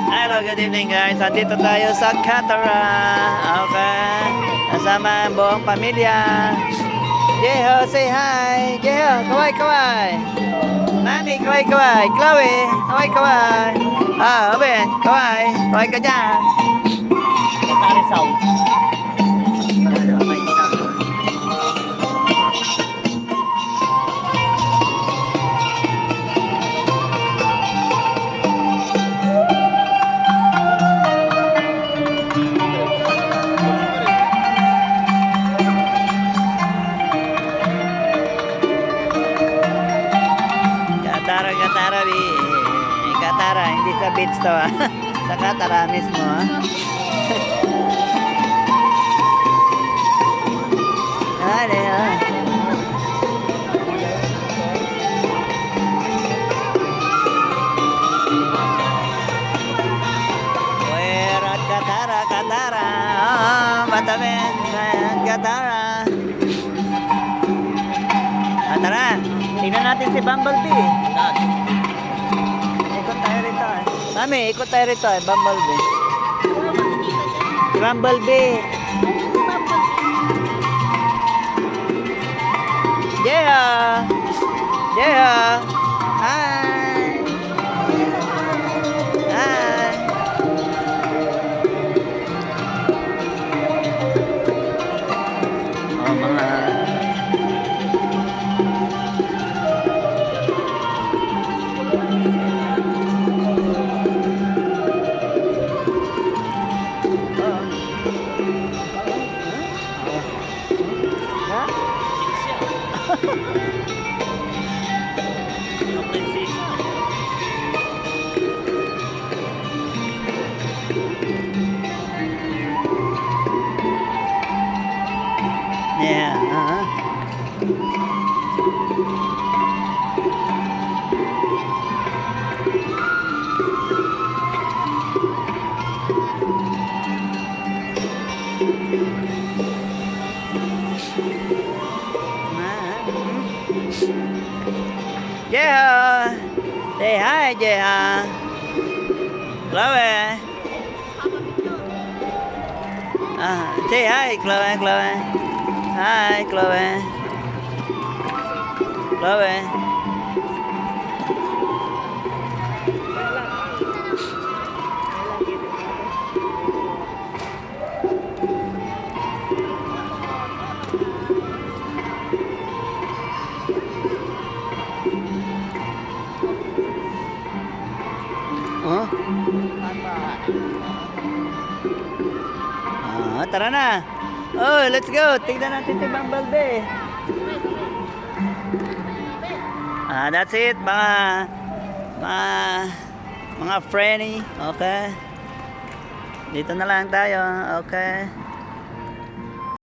Hello, good evening guys. Andito tayo sa Catara. Okay. Kasama ang buong pamilya. Jeho, say hi. Jeho, kawai kawai. Mami, kawai kawai. Chloe, kawai kawai. Oben, kawai. Kawai ka dyan. Katari sound. Katara, hindi sa beach to sa Katara mismo Ano We're at Katara, Katara. Bataben, Katara. Tara, tingnan natin si Bumblebee. Ikot tayo rito Mami, ikot tayo rito Bumblebee. Bumblebee. Yeah. Yeah. Hi. Hi. Oh, mga yeah, Yeah. Say hi, Jeha. Chloe. Say hi, Chloe, Chloe. Hi, Chloe. Chloe. Tara na. Oh, let's go. Tignan natin si Bumblebee. That's it, mga friendly. Okay. Dito na lang tayo. Okay.